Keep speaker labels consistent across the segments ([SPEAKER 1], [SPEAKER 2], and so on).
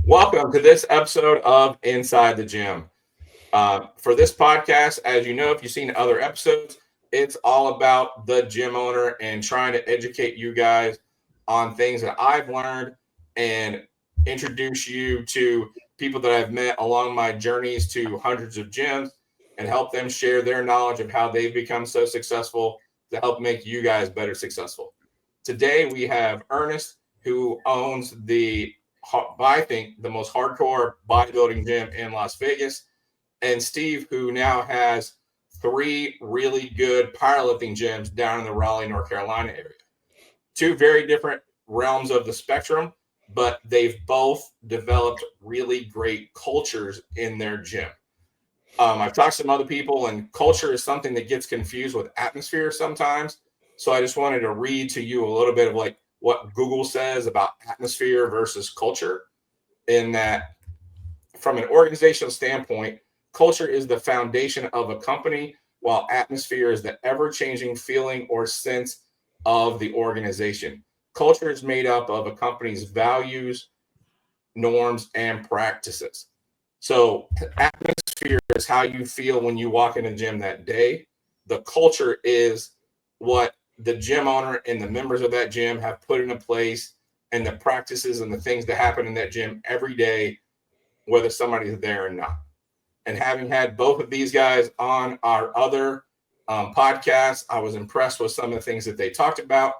[SPEAKER 1] Welcome to this episode of Inside the Gym. For this podcast, as you know, if you've seen other episodes, it's all about the gym owner and trying to educate you guys on things that I've learned and introduce you to people that I've met along my journeys to hundreds of gyms and help them share their knowledge of how they've become so successful to help make you guys better successful. Today, we have Ernest, who owns I think, the most hardcore bodybuilding gym in Las Vegas, and Steve, who now has three really good powerlifting gyms down in the Raleigh, North Carolina area. Two very different realms of the spectrum, but they've both developed really great cultures in their gym. I've talked to some other people, and culture is something that gets confused with atmosphere sometimes. So I just wanted to read to you a little bit of like what Google says about atmosphere versus culture, in that from an organizational standpoint, culture is the foundation of a company, while atmosphere is the ever-changing feeling or sense of the organization. Culture is made up of a company's values, norms, and practices. So atmosphere is how you feel when you walk in the gym that day. The culture is what the gym owner and the members of that gym have put into place, and the practices and the things that happen in that gym every day, whether somebody's there or not. And having had both of these guys on our other podcasts, I was impressed with some of the things that they talked about.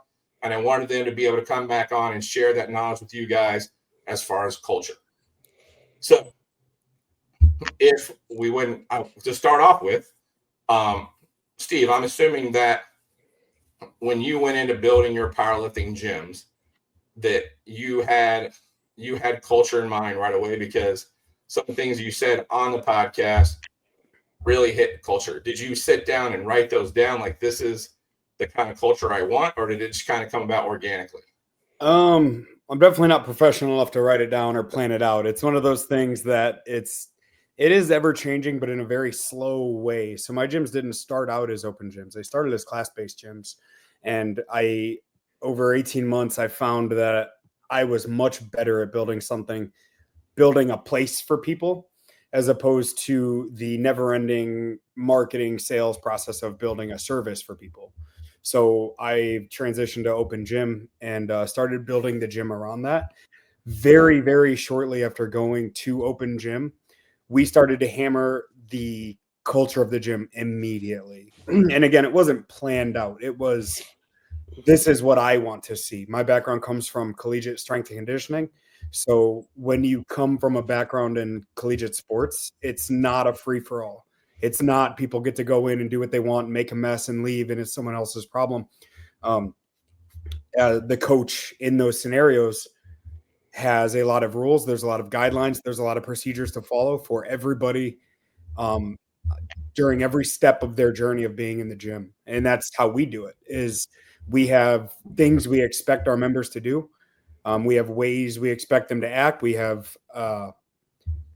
[SPEAKER 1] And I wanted them to be able to come back on and share that knowledge with you guys as far as culture. So if we went to start off with, Steve, I'm assuming that when you went into building your powerlifting gyms, that you had culture in mind right away, because some things you said on the podcast really hit culture. Did you sit down and write those down, like this is the kind of culture I want, or did it just kind of come about organically?
[SPEAKER 2] I'm definitely not professional enough to write it down or plan it out. It's one of those things that it is ever changing, but in a very slow way. So my gyms didn't start out as open gyms. They started as class-based gyms. And over 18 months, I found that I was much better at building a place for people, as opposed to the never-ending marketing sales process of building a service for people. So I transitioned to open gym and started building the gym around that. Very, very shortly after going to open gym, we started to hammer the culture of the gym immediately. And again, it wasn't planned out. It was, this is what I want to see. My background comes from collegiate strength and conditioning. So when you come from a background in collegiate sports, it's not a free for all. It's not people get to go in and do what they want, make a mess and leave, and it's someone else's problem. The coach in those scenarios has a lot of rules. There's a lot of guidelines. There's a lot of procedures to follow for everybody during every step of their journey of being in the gym. And that's how we do it. Is we have things we expect our members to do. We have ways we expect them to act. We have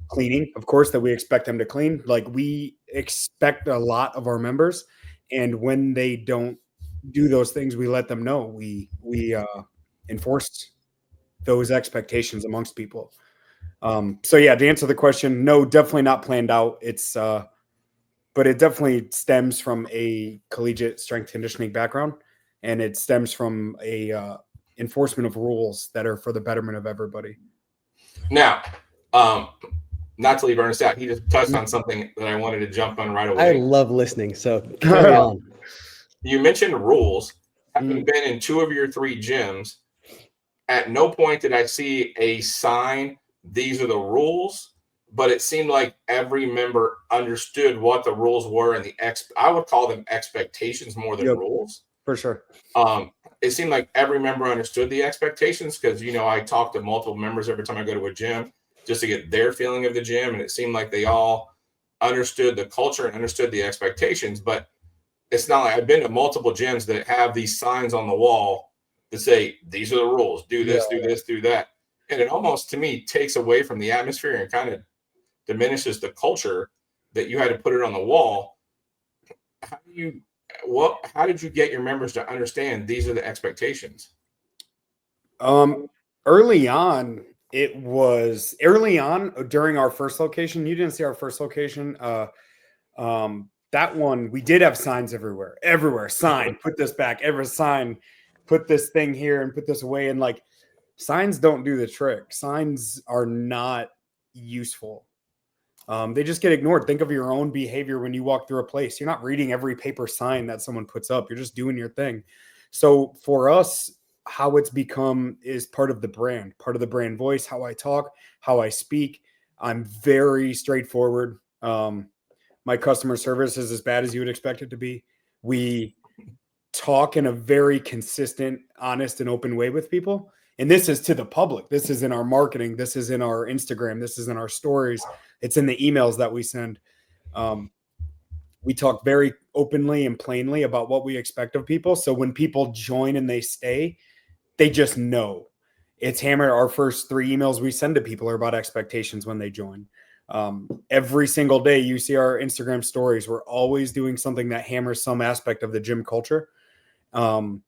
[SPEAKER 2] cleaning, of course, that we expect them to clean. Like, we expect a lot of our members, and when they don't do those things, we let them know. We enforce those expectations amongst people. So yeah, to answer the question, no, definitely not planned out. It's but it definitely stems from a collegiate strength conditioning background, and it stems from a enforcement of rules that are for the betterment of everybody.
[SPEAKER 1] Now, not to leave Ernest out, he just touched on something that I wanted to jump on right away.
[SPEAKER 3] I love listening, so carry on.
[SPEAKER 1] You mentioned rules. Having been in two of your three gyms, at no point did I see a sign, these are the rules, but it seemed like every member understood what the rules were, and I would call them expectations more than rules.
[SPEAKER 2] For sure.
[SPEAKER 1] It seemed like every member understood the expectations, because, I talk to multiple members every time I go to a gym just to get their feeling of the gym. And it seemed like they all understood the culture and understood the expectations. But it's not like I've been to multiple gyms that have these signs on the wall that say, these are the rules, do this, do this, do that. And it almost, to me, takes away from the atmosphere and kind of diminishes the culture that you had to put it on the wall. How did you get your members to understand these are the expectations?
[SPEAKER 2] Early on, it was early on during our first location. You didn't see our first location. That one, we did have signs everywhere. Sign, put this back, every sign, put this thing here and put this away. And like, signs don't do the trick. Signs are not useful. They just get ignored. Think of your own behavior when you walk through a place. You're not reading every paper sign that someone puts up. You're just doing your thing. So for us, how it's become is part of the brand voice, how I talk, how I speak. I'm very straightforward. My customer service is as bad as you would expect it to be. We talk in a very consistent, honest, and open way with people. And this is to the public. This is in our marketing. This is in our Instagram. This is in our stories. It's in the emails that we send. We talk very openly and plainly about what we expect of people. So when people join and they stay, they just know. It's hammered. Our first 3 emails we send to people are about expectations when they join. Every single day you see our Instagram stories. We're always doing something that hammers some aspect of the gym culture. And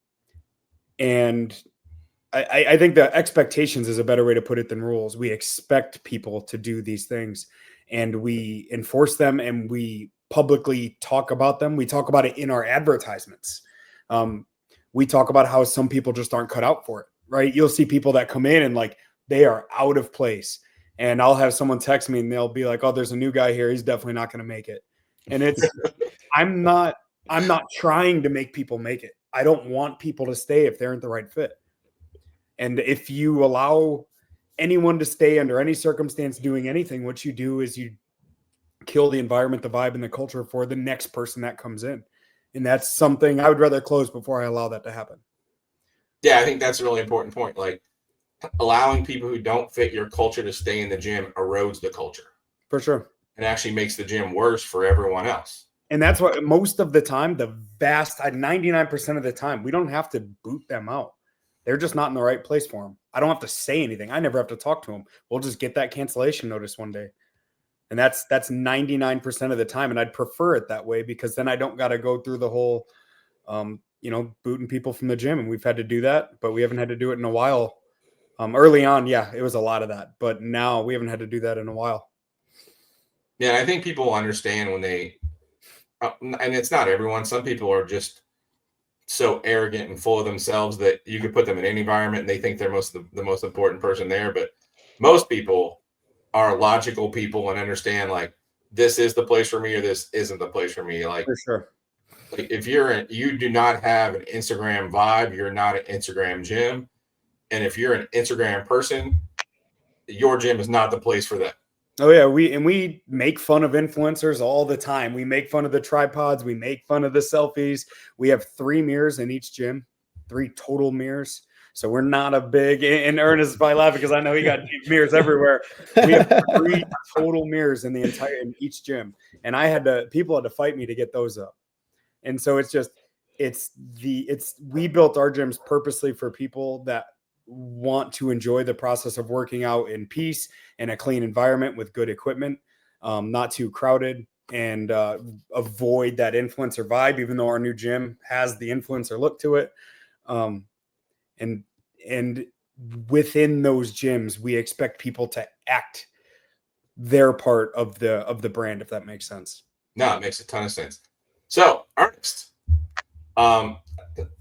[SPEAKER 2] I think the expectations is a better way to put it than rules. We expect people to do these things and we enforce them and we publicly talk about them. We talk about it in our advertisements. We talk about how some people just aren't cut out for it, right? You'll see people that come in and like, they are out of place. And I'll have someone text me and they'll be like, oh, there's a new guy here. He's definitely not going to make it. And it's, I'm not trying to make people make it. I don't want people to stay if they aren't the right fit. And if you allow anyone to stay under any circumstance doing anything, what you do is you kill the environment, the vibe, and the culture for the next person that comes in. And that's something I would rather close before I allow that to happen.
[SPEAKER 1] Yeah, I think that's a really important point. Like, allowing people who don't fit your culture to stay in the gym erodes the culture.
[SPEAKER 2] For sure.
[SPEAKER 1] It actually makes the gym worse for everyone else.
[SPEAKER 2] And that's what most of the time, 99% of the time, we don't have to boot them out. They're just not in the right place for them. I don't have to say anything. I never have to talk to them. We'll just get that cancellation notice one day. And that's 99% of the time. And I'd prefer it that way because then I don't got to go through the whole, booting people from the gym. And we've had to do that, but we haven't had to do it in a while. Early on, yeah, it was a lot of that. But now we haven't had to do that in a while.
[SPEAKER 1] Yeah, I think people understand when they, and it's not everyone. Some people are just so arrogant and full of themselves that you could put them in any environment and they think they're the most important person there. But most people are logical people and understand like this is the place for me or this isn't the place for me. Like,
[SPEAKER 2] for sure.
[SPEAKER 1] Like if you do not have an Instagram vibe, you're not an Instagram gym. And if you're an Instagram person, your gym is not the place for them.
[SPEAKER 2] Oh yeah, we make fun of influencers all the time. We make fun of the tripods. We make fun of the selfies. We have 3 mirrors in each gym, 3 total mirrors. So we're not a big. And Ernest is probably laughing because I know he got mirrors everywhere. We have 3 total mirrors in each gym, and people had to fight me to get those up. And so we built our gyms purposely for people that want to enjoy the process of working out in peace in a clean environment with good equipment, not too crowded, and avoid that influencer vibe, even though our new gym has the influencer look to it. And within those gyms, we expect people to act their part of the brand, if that makes sense.
[SPEAKER 1] No, it makes a ton of sense. So, Ernest,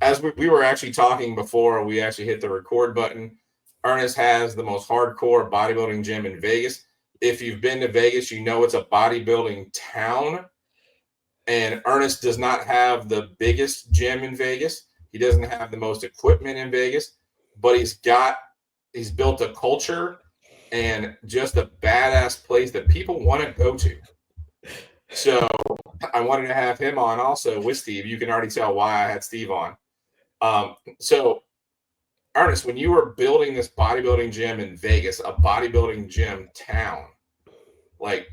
[SPEAKER 1] as we were actually talking before we actually hit the record button, Ernest has the most hardcore bodybuilding gym in Vegas. If you've been to Vegas, you know it's a bodybuilding town. And Ernest does not have the biggest gym in Vegas. He doesn't have the most equipment in Vegas, but he's built a culture and just a badass place that people want to go to. So I wanted to have him on also with Steve. You can already tell why I had Steve on. So Ernest, when you were building this bodybuilding gym in Vegas, a bodybuilding gym town, like,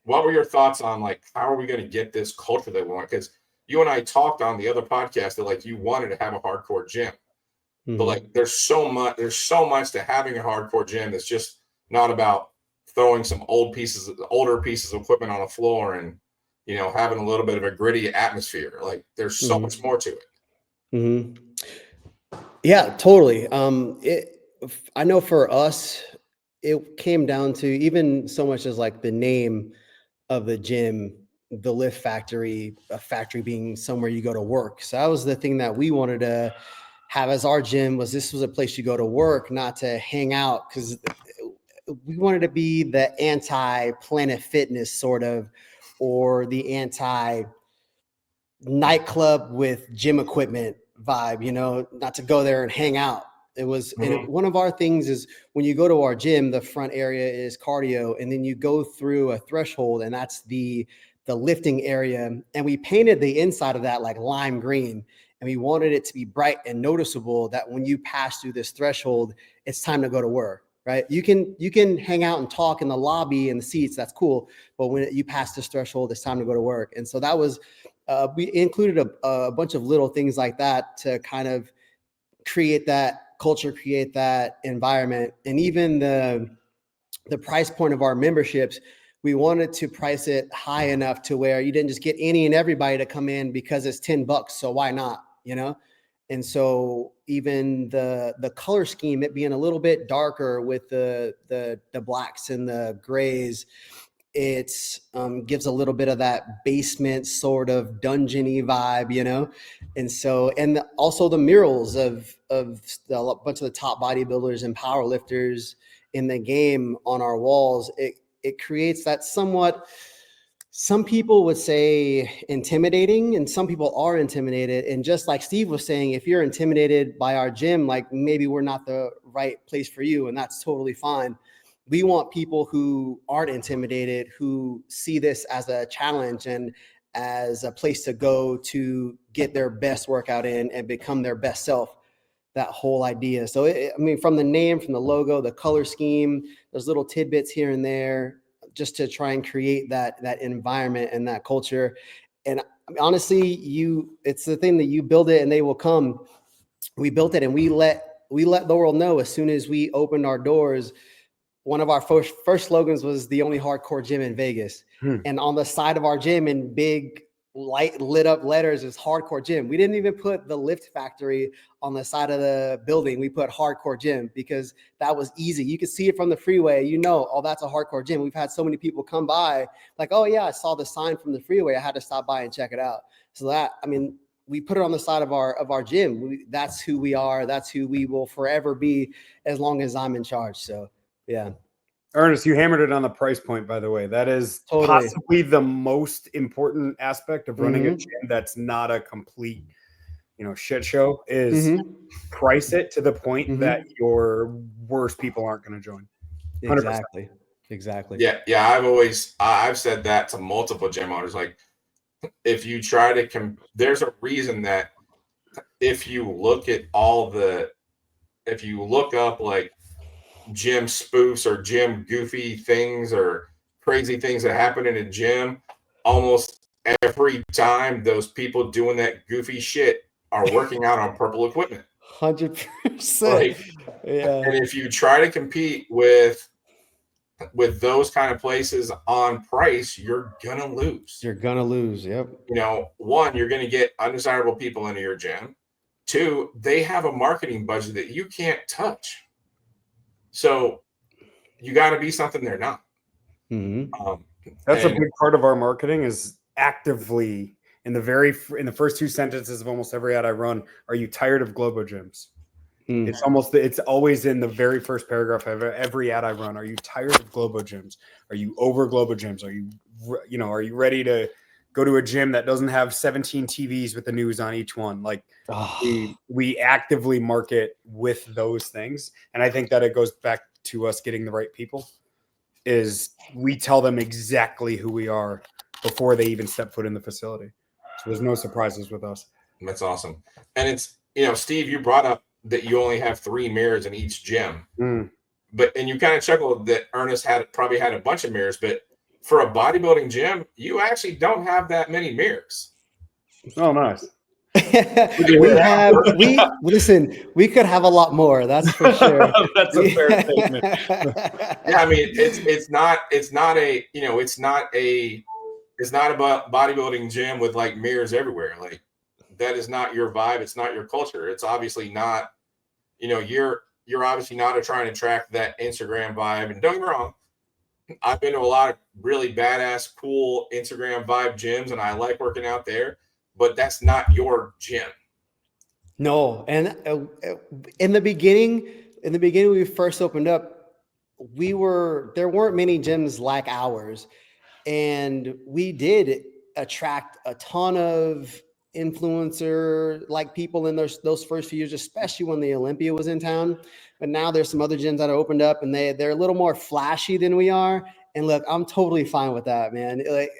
[SPEAKER 1] what were your thoughts on, like, how are we going to get this culture that we want? Because you and I talked on the other podcast that, like, you wanted to have a hardcore gym. Mm-hmm. But, like, there's so much to having a hardcore gym that's just not about throwing some older pieces of equipment on the floor and, having a little bit of a gritty atmosphere. Like, there's so much more to it.
[SPEAKER 3] Mm-hmm. Yeah, totally. I know for us, it came down to even so much as like the name of the gym, the Lift Factory, a factory being somewhere you go to work. So that was the thing that we wanted to have as our gym, was this was a place you go to work, not to hang out, because we wanted to be the anti-Planet Fitness sort of, or the anti nightclub with gym equipment vibe, not to go there and hang out. It was, and one of our things is when you go to our gym, the front area is cardio, and then you go through a threshold, and that's the lifting area. And we painted the inside of that like lime green, and we wanted it to be bright and noticeable that when you pass through this threshold, it's time to go to work. Right? You can hang out and talk in the lobby and the seats. That's cool. But when you pass this threshold, it's time to go to work. And so that was, we included a bunch of little things like that to kind of create that culture, create that environment. And even the price point of our memberships, we wanted to price it high enough to where you didn't just get any and everybody to come in because it's $10. So why not, And so even the color scheme, it being a little bit darker with the blacks and the grays, it gives a little bit of that basement sort of dungeony vibe, And so, and also the murals of a bunch of the top bodybuilders and power lifters in the game on our walls, it creates that somewhat, some people would say intimidating, and some people are intimidated. And just like Steve was saying, if you're intimidated by our gym, like maybe we're not the right place for you, and that's totally fine. We want people who aren't intimidated, who see this as a challenge and as a place to go to get their best workout in and become their best self. That whole idea. So, from the name, from the logo, the color scheme, there's little tidbits here and there just to try and create that environment and that culture. And honestly, it's the thing that you build it and they will come. We built it and we let the world know as soon as we opened our doors. One of our first slogans was the only hardcore gym in Vegas. And on the side of our gym in big light lit up letters is hardcore gym. We didn't even put the Lift Factory on the side of the building. We put hardcore gym because that was easy. You could see it from the freeway, oh, that's a hardcore gym. We've had so many people come by like, oh yeah, I saw the sign from the freeway. I had to stop by and check it out. So we put it on the side of our gym. That's who we are. That's who we will forever be as long as I'm in charge. So yeah.
[SPEAKER 2] Ernest, you hammered it on the price point, by the way. That is possibly the most important aspect of running a gym that's not a complete, shit show, is price it to the point that your worst people aren't going to join.
[SPEAKER 3] 100%. Exactly.
[SPEAKER 1] Yeah. I've said that to multiple gym owners. Like, if you try to, there's a reason that if you look up like gym spoofs or gym goofy things or crazy things that happen in a gym, almost every time those people doing that goofy shit are working out on purple equipment.
[SPEAKER 3] 100%.
[SPEAKER 1] Yeah. And if you try to compete with those kind of places on price, you're gonna lose.
[SPEAKER 3] Yep.
[SPEAKER 1] One, you're gonna get undesirable people into your gym. Two, they have a marketing budget that you can't touch. So you got to be something they're not.
[SPEAKER 2] That's a big part of our marketing, is actively in the first two sentences of almost every ad I run. Are you tired of Globo gyms? It's always in the very first paragraph of every ad I run. Are you tired of Globo gyms? Are you over Globo gyms? Are you ready to go to a gym that doesn't have 17 TVs with the news on each one? Like, we actively market with those things. And I think that it goes back to us getting the right people, is we tell them exactly who we are before they even step foot in the facility. So there's no surprises with us.
[SPEAKER 1] That's awesome. And it's, Steve, you brought up that you only have 3 mirrors in each gym, and you kind of chuckled that Ernest probably had a bunch of mirrors, but for a bodybuilding gym, you actually don't have that many mirrors.
[SPEAKER 2] Oh, nice.
[SPEAKER 3] We could have a lot more. That's for sure.
[SPEAKER 2] That's a fair statement.
[SPEAKER 1] Yeah, it's not about bodybuilding gym with like mirrors everywhere. Like, that is not your vibe. It's not your culture. It's obviously not, you're obviously not trying to track that Instagram vibe. And don't get me wrong, I've been to a lot of really badass, cool Instagram vibe gyms, and I like working out there, but that's not your gym.
[SPEAKER 3] No, and in the beginning, when we first opened up, there weren't many gyms like ours, and we did attract a ton of influencer like people in those first few years, especially when the Olympia was in town. But now there's some other gyms that are opened up, and they're a little more flashy than we are. And look, I'm totally fine with that, man. Like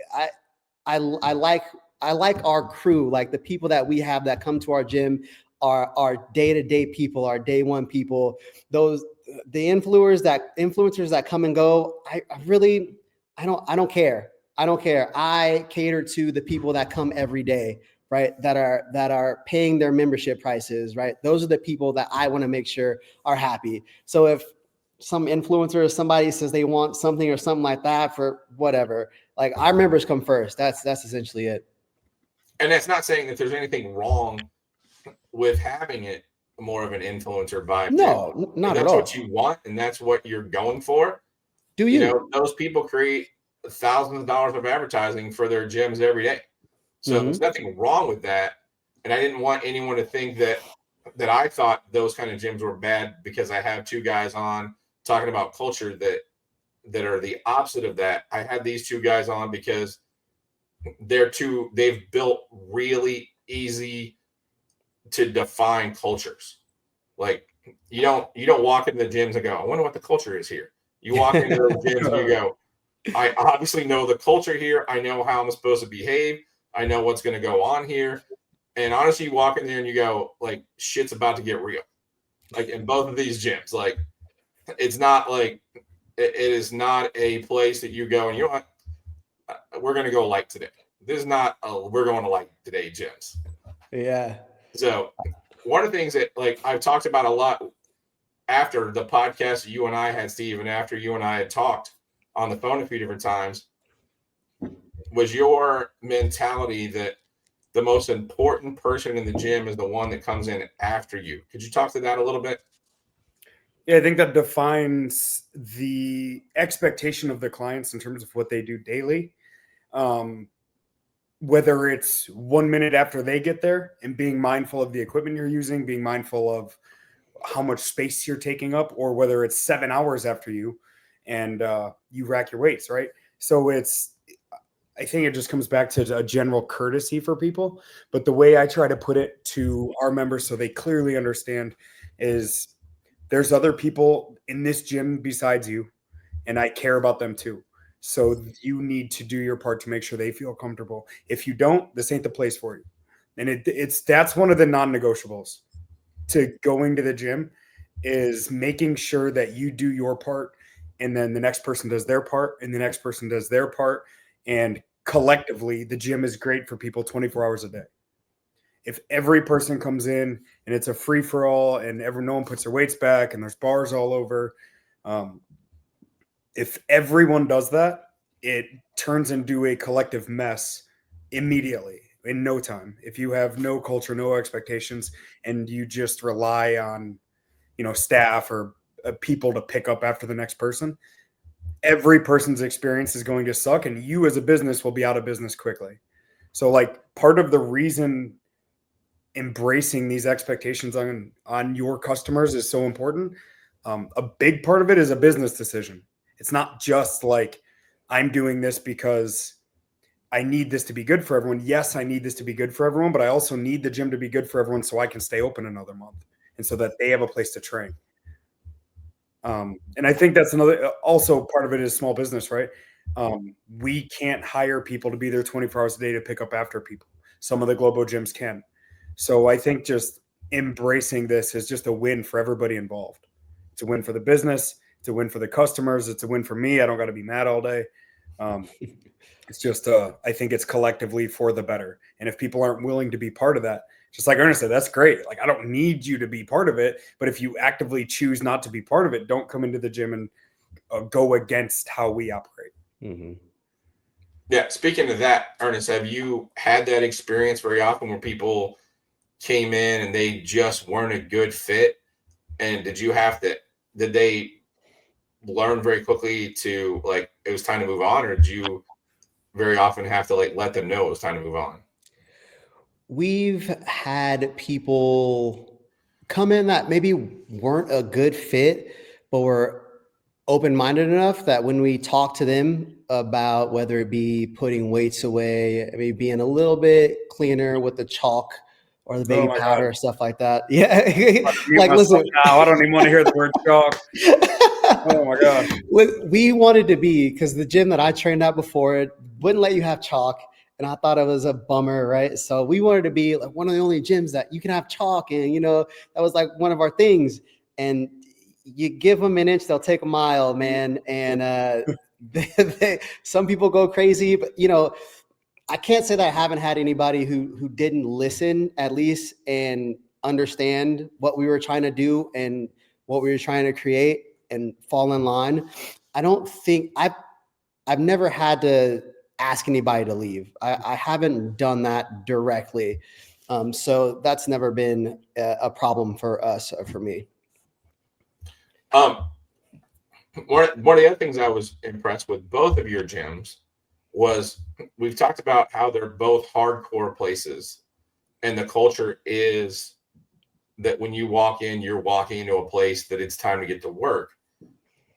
[SPEAKER 3] I like our crew, like the people that we have that come to our gym, our day-to-day people, our day one people, the influencers that come and go. I don't care. I don't care. I cater to the people that come every day, right? That are paying their membership prices, right? Those are the people that I want to make sure are happy. So if some influencer or somebody says they want something or something like that for whatever, like our members come first. That's essentially it.
[SPEAKER 1] And that's not saying that there's anything wrong with having it more of an influencer vibe.
[SPEAKER 3] No, not at all.
[SPEAKER 1] That's what you want, and that's what you're going for.
[SPEAKER 3] Do you?
[SPEAKER 1] Those people create thousands of dollars of advertising for their gyms every day. So there's nothing wrong with that. And I didn't want anyone to think that I thought those kind of gyms were bad because I have two guys on talking about culture that are the opposite of that. I had these two guys on because they've built really easy to define cultures. Like you don't walk into the gyms and go, I wonder what the culture is here. You walk into the gyms and you go, I obviously know the culture here. I know how I'm supposed to behave. I know what's going to go on here. And honestly, you walk in there and you go, like, shit's about to get real. Like in both of these gyms, like it's not like it is not a place that you go and you know what, we're going to go light today. This is not we're going to light today gyms.
[SPEAKER 3] Yeah.
[SPEAKER 1] So one of the things that like I've talked about a lot after the podcast you and I had, Steve, and after you and I had talked on the phone a few different times, was your mentality that the most important person in the gym is the one that comes in after you. Could you talk to that a little bit?
[SPEAKER 2] Yeah, I think that defines the expectation of the clients in terms of what they do daily. Whether it's 1 minute after they get there and being mindful of the equipment you're using, being mindful of how much space you're taking up, or whether it's 7 hours after you and you rack your weights, right? So I think it just comes back to a general courtesy for people. But the way I try to put it to our members so they clearly understand is there's other people in this gym besides you, and I care about them too. So you need to do your part to make sure they feel comfortable. If you don't, this ain't the place for you. And that's one of the non-negotiables to going to the gym is making sure that you do your part, and then the next person does their part, and the next person does their part. And collectively, the gym is great for people 24 hours a day. If every person comes in and it's a free for all and no one puts their weights back and there's bars all over, if everyone does that, it turns into a collective mess immediately in no time. If you have no culture, no expectations, and you just rely on, staff or people to pick up after the next person, every person's experience is going to suck, and you as a business will be out of business quickly. So like part of the reason embracing these expectations on your customers is so important. A big part of it is a business decision. It's not just like I'm doing this because I need this to be good for everyone. Yes, I need this to be good for everyone, but I also need the gym to be good for everyone so I can stay open another month and so that they have a place to train. And I think that's also part of it is small business, right? We can't hire people to be there 24 hours a day to pick up after people. Some of the Globo gyms can. So I think just embracing this is just a win for everybody involved. It's a win for the business. It's a win for the customers. It's a win for me. I don't got to be mad all day. It's just, I think it's collectively for the better. And if people aren't willing to be part of that, just like Ernest said, that's great. Like, I don't need you to be part of it, but if you actively choose not to be part of it, don't come into the gym and go against how we operate.
[SPEAKER 3] Mm-hmm.
[SPEAKER 1] Yeah. Speaking of that, Ernest, have you had that experience very often where people came in and they just weren't a good fit And did they learn very quickly to like, it was time to move on, or did you very often have to like let them know it was time to move on?
[SPEAKER 3] We've had people come in that maybe weren't a good fit, but were open-minded enough that when we talk to them about whether it be putting weights away, maybe being a little bit cleaner with the chalk or the baby
[SPEAKER 2] Oh my
[SPEAKER 3] powder,
[SPEAKER 2] God.
[SPEAKER 3] stuff like that. Yeah.
[SPEAKER 2] Mute
[SPEAKER 3] Like,
[SPEAKER 2] myself
[SPEAKER 3] listen.
[SPEAKER 2] now. I don't even want to hear the word chalk. Oh my God.
[SPEAKER 3] We wanted to be, because the gym that I trained at before, it wouldn't let you have chalk. And I thought it was a bummer, right? So we wanted to be like one of the only gyms that you can have chalk. And, you know, that was like one of our things. And you give them an inch, they'll take a mile, man. And some people go crazy, but, you know, I can't say that I haven't had anybody who didn't listen at least and understand what we were trying to do and what we were trying to create and fall in line. I don't think I've never had to ask anybody to leave. I haven't done that directly. So that's never been a problem for us or for me.
[SPEAKER 1] Um, one of the other things I was impressed with both of your gyms was we've talked about how they're both hardcore places, and the culture is that when you walk in, you're walking into a place that it's time to get to work.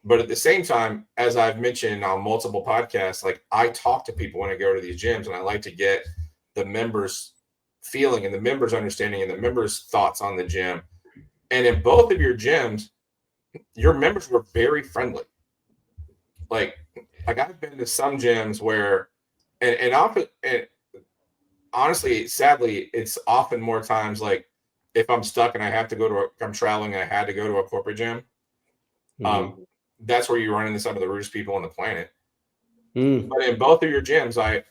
[SPEAKER 1] But at the same time, as I've mentioned on multiple podcasts, like I talk to people when I go to these gyms, and I like to get the members' feeling and the members' understanding and the members' thoughts on the gym. And in both of your gyms, your members were very friendly. Like, I've been to some gyms where, and often, and honestly, sadly, it's often more times like if I'm stuck and I have to go to, I'm traveling and I had to go to a corporate gym.
[SPEAKER 3] Mm-hmm.
[SPEAKER 1] That's where you run into some of the rudest people on the planet.
[SPEAKER 3] Mm.
[SPEAKER 1] But in both of your gyms,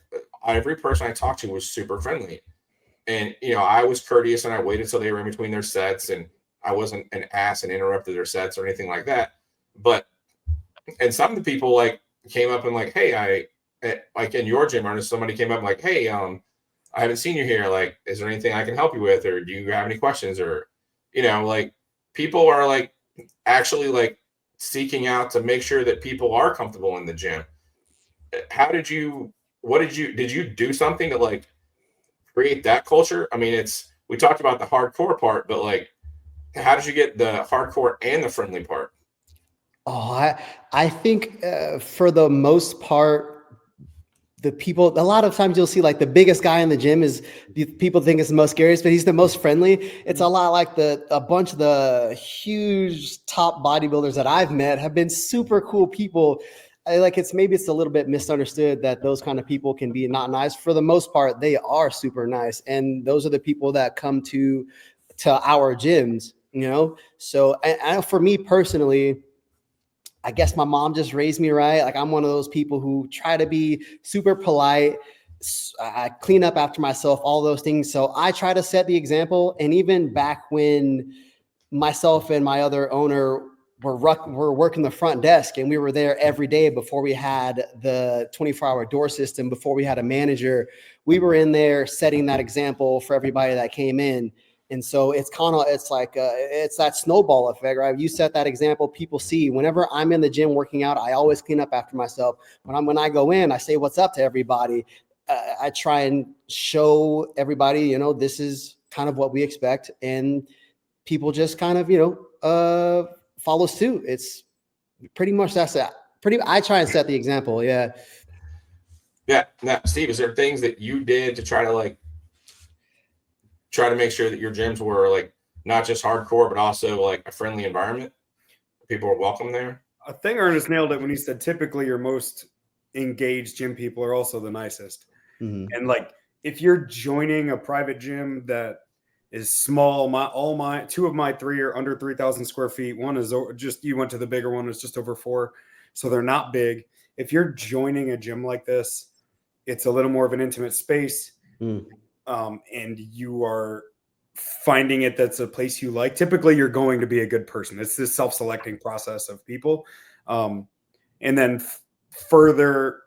[SPEAKER 1] every person I talked to was super friendly, and you know I was courteous and I waited till they were in between their sets, and I wasn't an ass and interrupted their sets or anything like that. But and some of the people like came up and like, hey, like in your gym, Ernest, somebody came up and like, hey, I haven't seen you here. Like, is there anything I can help you with, or do you have any questions, or you know, like people are like actually like seeking out to make sure that people are comfortable in the gym. How did you? What did you do something to like create that culture? I mean, we talked about the hardcore part, but like, how did you get the hardcore and the friendly part?
[SPEAKER 3] Oh, I think for the most part, the people, a lot of times you'll see like the biggest guy in the gym is people think it's the most scariest, but he's the most friendly. It's a lot like a bunch of the huge top bodybuilders that I've met have been super cool people. Like maybe it's a little bit misunderstood that those kind of people can be not nice. For the most part, they are super nice. And those are the people that come to our gyms, you know? So for me personally, I guess my mom just raised me right. Like I'm one of those people who try to be super polite. I clean up after myself, all those things. So I try to set the example. And even back when myself and my other owner were working the front desk, and we were there every day before we had the 24-hour door system, before we had a manager, we were in there setting that example for everybody that came in. And so it's that snowball effect, right? You set that example, people see. Whenever I'm in the gym working out, I always clean up after myself. When I go in, I say what's up to everybody. I try and show everybody, you know, this is kind of what we expect, and people just kind of, follow suit. It's pretty much I try and set the example. Yeah.
[SPEAKER 1] Yeah. Now, Steve, is there things that you did to try to make sure that your gyms were like not just hardcore, but also like a friendly environment? People are welcome there.
[SPEAKER 2] I think Ernest nailed it when he said typically your most engaged gym people are also the nicest.
[SPEAKER 3] Mm-hmm.
[SPEAKER 2] And like if you're joining a private gym that is small, two of my three are under 3,000 square feet. One is just, you went to the bigger one, it's just over 4. So they're not big. If you're joining a gym like this, it's a little more of an intimate space. And you are finding it that's a place you like. Typically you're going to be a good person. It's this self-selecting process of people. And then further,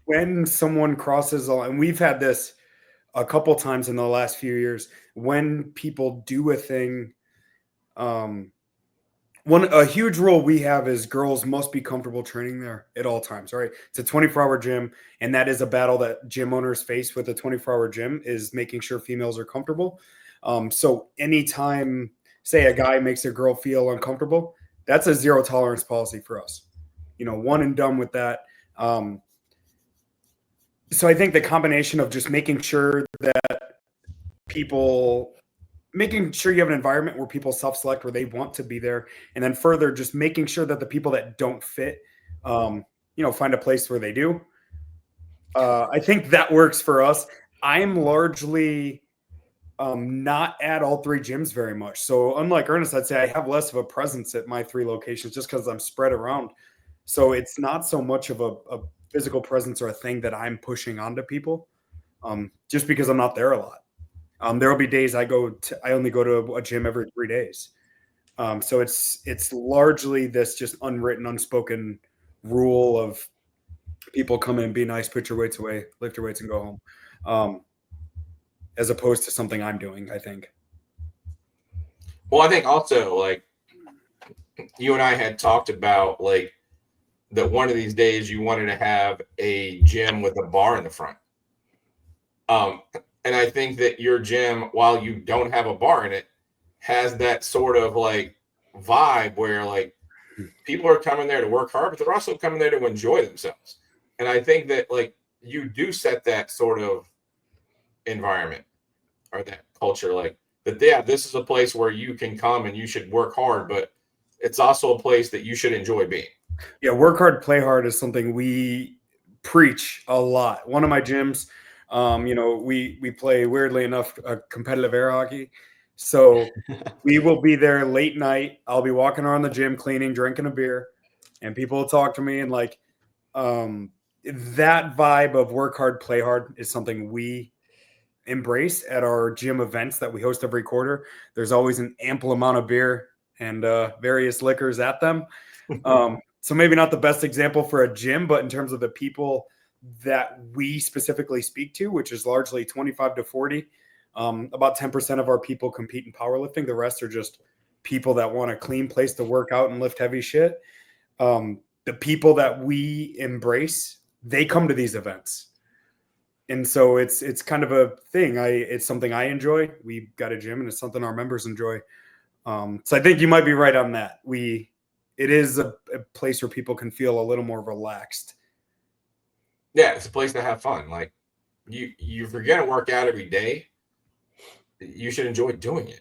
[SPEAKER 2] when someone crosses, and we've had this a couple times in the last few years, when people do a thing A huge rule we have is girls must be comfortable training there at all times. All right, it's a 24-hour gym, and that is a battle that gym owners face with a 24-hour gym, is making sure females are comfortable. So anytime, say, a guy makes a girl feel uncomfortable, that's a zero tolerance policy for us. One and done with that. So I think the combination of just making sure you have an environment where people self-select where they want to be there, and then further just making sure that the people that don't fit, find a place where they do. I think that works for us. I'm largely not at all three gyms very much. So unlike Ernest, I'd say I have less of a presence at my three locations just because I'm spread around. So it's not so much of a physical presence or a thing that I'm pushing onto people, just because I'm not there a lot. There will be days I only go to a gym every 3 days. So it's largely this just unwritten, unspoken rule of people come in, be nice, put your weights away, lift your weights, and go home, as opposed to something I'm doing, I think.
[SPEAKER 1] Well, I think also, like, you and I had talked about, like, that one of these days you wanted to have a gym with a bar in the front. And I think that your gym, while you don't have a bar in it, has that sort of like vibe where like people are coming there to work hard, but they're also coming there to enjoy themselves. And I think that like you do set that sort of environment or that culture, like that, yeah, this is a place where you can come and you should work hard, but it's also a place that you should enjoy being.
[SPEAKER 2] Yeah, work hard, play hard is something we preach a lot. One of my gyms, we play, weirdly enough, competitive air hockey. So we will be there late night. I'll be walking around the gym, cleaning, drinking a beer, and people will talk to me. And like that vibe of work hard, play hard is something we embrace at our gym events that we host every quarter. There's always an ample amount of beer and various liquors at them. So maybe not the best example for a gym, but in terms of the people that we specifically speak to, which is largely 25 to 40, about 10% of our people compete in powerlifting. The rest are just people that want a clean place to work out and lift heavy shit. The people that we embrace, they come to these events. And so it's kind of a thing. It's something I enjoy. We've got a gym and it's something our members enjoy. So I think you might be right on that. It is a place where people can feel a little more relaxed.
[SPEAKER 1] Yeah, it's a place to have fun. Like if you're gonna work out every day, you should enjoy doing it.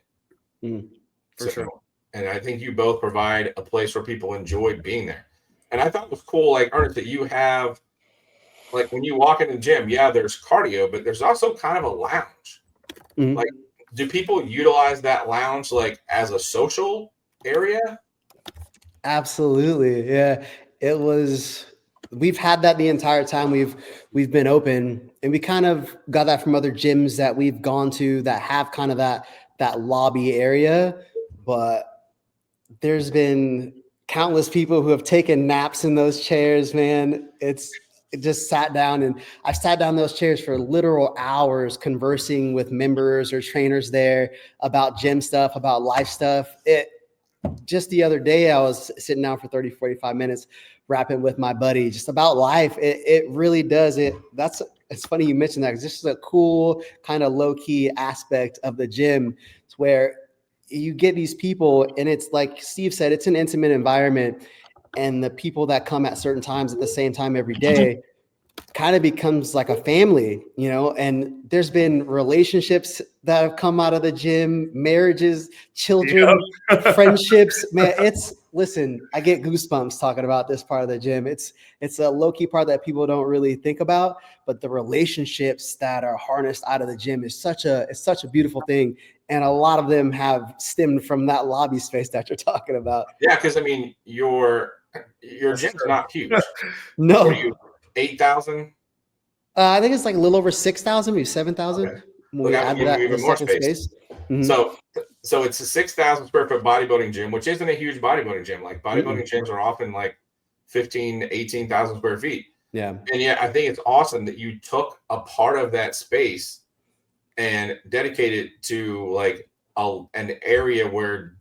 [SPEAKER 2] For sure.
[SPEAKER 1] And I think you both provide a place where people enjoy being there. And I thought it was cool, like Ernest, that you have, like when you walk in the gym, yeah, there's cardio, but there's also kind of a lounge. Mm-hmm. Like, do people utilize that lounge like as a social area?
[SPEAKER 3] Absolutely. Yeah. We've had that the entire time we've been open, and we kind of got that from other gyms that we've gone to that have kind of that lobby area. But there's been countless people who have taken naps in those chairs, man. It just sat down, and I've sat down in those chairs for literal hours conversing with members or trainers there about gym stuff, about life stuff. Just the other day, I was sitting down for 30, 45 minutes, rapping with my buddy just about life. It really does. It's funny you mentioned that, because this is a cool kind of low key aspect of the gym. It's where you get these people, and it's like Steve said, it's an intimate environment, and the people that come at certain times at the same time every day kind of becomes like a family, and there's been relationships that have come out of the gym, marriages, children, friendships, man. Listen, I get goosebumps talking about this part of the gym. It's a low-key part that people don't really think about, but the relationships that are harnessed out of the gym is such a beautiful thing. And a lot of them have stemmed from that lobby space that you're talking about.
[SPEAKER 1] Yeah, because I mean, your gym's not huge.
[SPEAKER 3] No.
[SPEAKER 1] What are you, 8,000?
[SPEAKER 3] I think it's like a little over 6,000, maybe 7,000.
[SPEAKER 1] Okay.
[SPEAKER 3] When we add that the second space.
[SPEAKER 1] Mm-hmm. So it's a 6,000 square foot bodybuilding gym, which isn't a huge bodybuilding gym. Like bodybuilding gyms are often like 15 to 18,000 square feet.
[SPEAKER 3] Yeah.
[SPEAKER 1] And yeah, I think it's awesome that you took a part of that space and dedicated to like an area where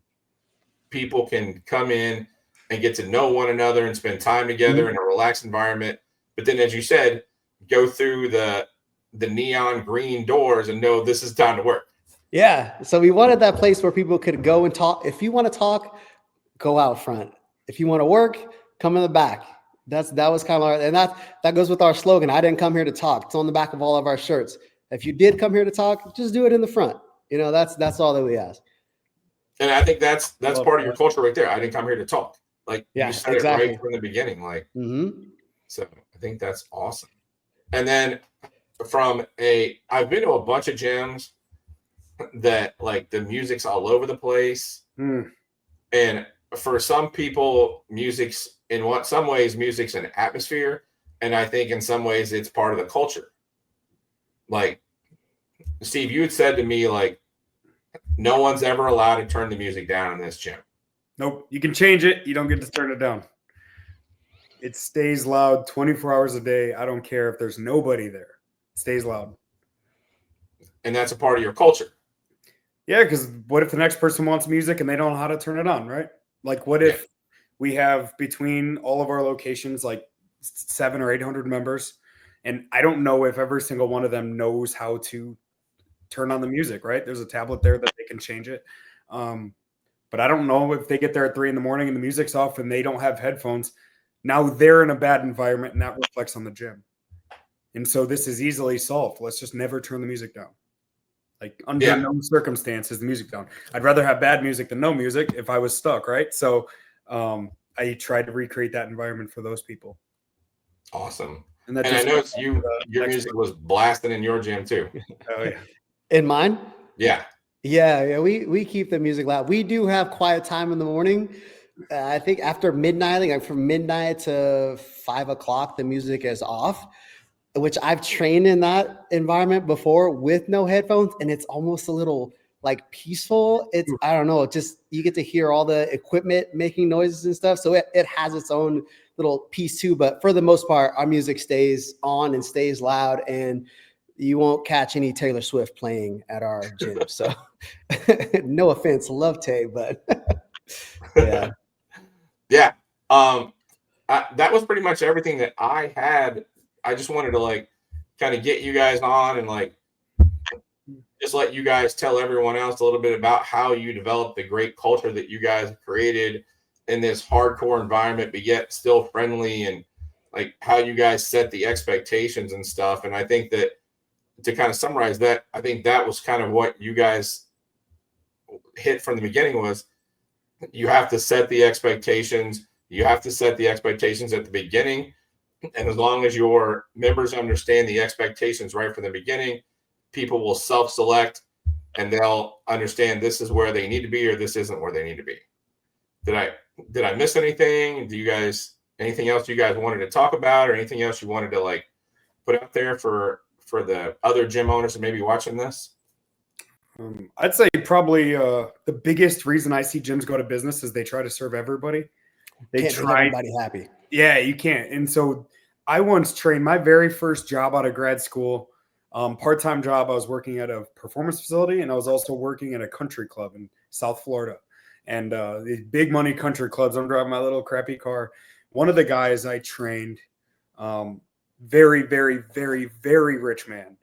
[SPEAKER 1] people can come in and get to know one another and spend time together in a relaxed environment. But then, as you said, go through the neon green doors and know this is time to work.
[SPEAKER 3] Yeah. So we wanted that place where people could go and talk. If you want to talk, go out front. If you want to work, come in the back. That was kind of and that goes with our slogan. I didn't come here to talk. It's on the back of all of our shirts. If you did come here to talk, just do it in the front. That's all that we ask.
[SPEAKER 1] And I think that's part of your culture right there. I didn't come here to talk. Like you said
[SPEAKER 3] exactly.
[SPEAKER 1] it right from the beginning. Like, so I think that's awesome. And then I've been to a bunch of gyms that like the music's all over the place. And for some people, music's some ways music's an atmosphere. And I think in some ways it's part of the culture. Like, Steve, you had said to me, like, no one's ever allowed to turn the music down in this gym.
[SPEAKER 2] Nope. You can change it. You don't get to turn it down. It stays loud 24 hours a day. I don't care if there's nobody there. It stays loud.
[SPEAKER 1] And that's a part of your culture.
[SPEAKER 2] Yeah, because what if the next person wants music and they don't know how to turn it on, right? Like, what if we have between all of our locations like 700 or 800 members, and I don't know if every single one of them knows how to turn on the music, right? There's a tablet there that they can change it. But I don't know if they get there at 3 a.m. and the music's off and they don't have headphones. Now they're in a bad environment and that reflects on the gym. And so this is easily solved. Let's just never turn the music down. Like under no circumstances, the music down. I'd rather have bad music than no music if I was stuck, right? So I tried to recreate that environment for those people.
[SPEAKER 1] Awesome. And I noticed your music was blasting in your gym too.
[SPEAKER 2] Oh yeah.
[SPEAKER 3] In mine?
[SPEAKER 1] Yeah.
[SPEAKER 3] Yeah. We keep the music loud. We do have quiet time in the morning. I think after midnight, like from midnight to 5 o'clock, the music is off, which I've trained in that environment before with no headphones. And it's almost a little like peaceful. It's, I don't know, just, you get to hear all the equipment making noises and stuff. So it has its own little piece too, but for the most part, our music stays on and stays loud, and you won't catch any Taylor Swift playing at our gym. So no offense, love Tay, but yeah.
[SPEAKER 1] Yeah. That was pretty much everything that I had. I just wanted to like kind of get you guys on and like just let you guys tell everyone else a little bit about how you developed the great culture that you guys created in this hardcore environment, but yet still friendly, and like how you guys set the expectations and stuff. And I think that to kind of summarize that, I think that was kind of what you guys hit from the beginning was you have to set the expectations. You have to set the expectations at the beginning. And as long as your members understand the expectations right from the beginning, people will self-select and they'll understand this is where they need to be or this isn't where they need to be. Did I miss anything? Anything else you guys wanted to talk about, or anything else you wanted to like put out there for the other gym owners that may be watching this?
[SPEAKER 2] I'd say probably the biggest reason I see gyms go to business is they try to serve everybody. They
[SPEAKER 3] can't make everybody happy.
[SPEAKER 2] Yeah, you can't. And so I once trained my very first job out of grad school, part-time job. I was working at a performance facility, and I was also working at a country club in South Florida. And these big money country clubs, I'm driving my little crappy car. One of the guys I trained, very, very, very, very rich man.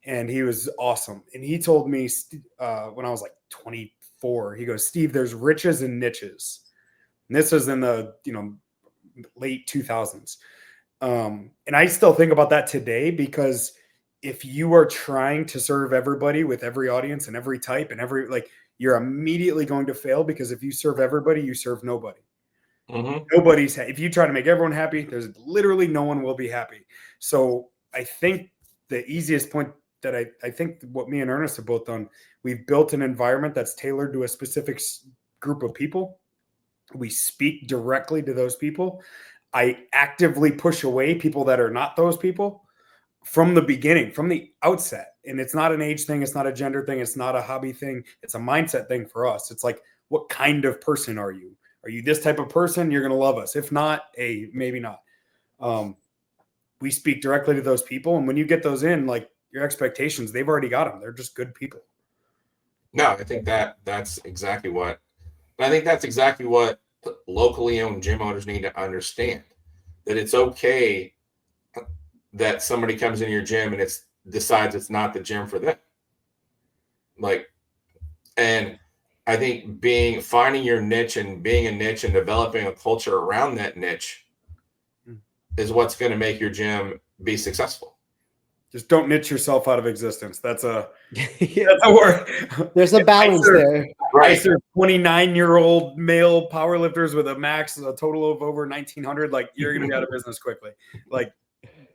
[SPEAKER 2] And he was awesome. And he told me when I was like 24, he goes, Steve, there's riches and niches. And this was in the, late 2000s. And I still think about that today, because if you are trying to serve everybody with every audience and every type and you're immediately going to fail, because if you serve everybody, you serve nobody. Mm-hmm. If you try to make everyone happy, there's literally no one will be happy. So I think the easiest point that I think what me and Ernest have both done, we've built an environment that's tailored to a specific group of people. We speak directly to those people. I actively push away people that are not those people from the beginning, from the outset. And it's not an age thing. It's not a gender thing. It's not a hobby thing. It's a mindset thing for us. It's like, what kind of person are you? Are you this type of person? You're going to love us. If not, maybe not. We speak directly to those people. And when you get those in, like your expectations, they've already got them. They're just good people.
[SPEAKER 1] No, I think that's exactly what I think that's exactly what locally owned gym owners need to understand, that it's okay that somebody comes in your gym and decides it's not the gym for them. Like, and I think finding your niche and being a niche and developing a culture around that niche is what's going to make your gym be successful.
[SPEAKER 2] Just don't niche yourself out of existence. That's a word.
[SPEAKER 3] There's a balance there.
[SPEAKER 2] Right. I serve 29-year-old male powerlifters with a total of over 1,900. Like, you're going to be out of business quickly. Like,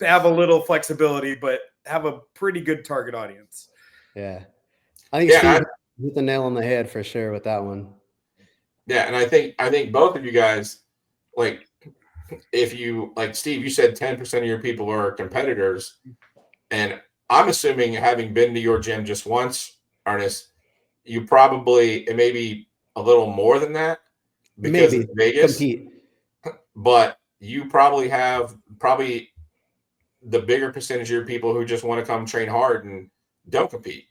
[SPEAKER 2] have a little flexibility, but have a pretty good target audience.
[SPEAKER 3] Yeah. I think Steve hit the nail on the head for sure with that one.
[SPEAKER 1] Yeah. And I think both of you guys, like, if you, like Steve, you said 10% of your people are competitors. And I'm assuming, having been to your gym just once, Ernest, you probably, it may be a little more than that because it's Vegas.
[SPEAKER 3] Compete.
[SPEAKER 1] But you probably have the bigger percentage of your people who just want to come train hard and don't compete.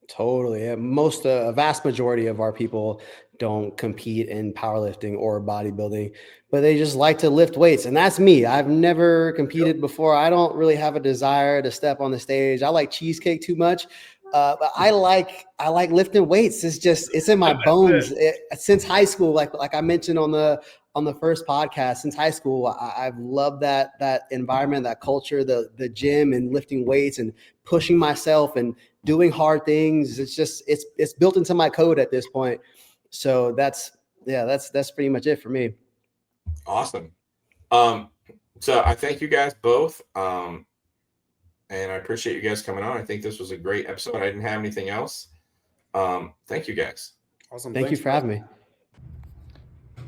[SPEAKER 3] Totally. Yeah. A vast majority of our people don't compete in powerlifting or bodybuilding, but they just like to lift weights. And that's me. I've never competed before. I don't really have a desire to step on the stage. I like cheesecake too much. But I like lifting weights. It's in my bones since high school. Like I mentioned on the first podcast, since high school, I've loved that environment, that culture, the gym and lifting weights and pushing myself and doing hard things. It's built into my code at this point. So that's pretty much it for me.
[SPEAKER 1] Awesome. So I thank you guys both. And I appreciate you guys coming on. I think this was a great episode. I didn't have anything else. Thank you guys.
[SPEAKER 2] Awesome.
[SPEAKER 3] Thank you for having me.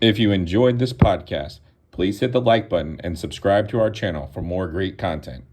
[SPEAKER 4] If you enjoyed this podcast, please hit the like button and subscribe to our channel for more great content.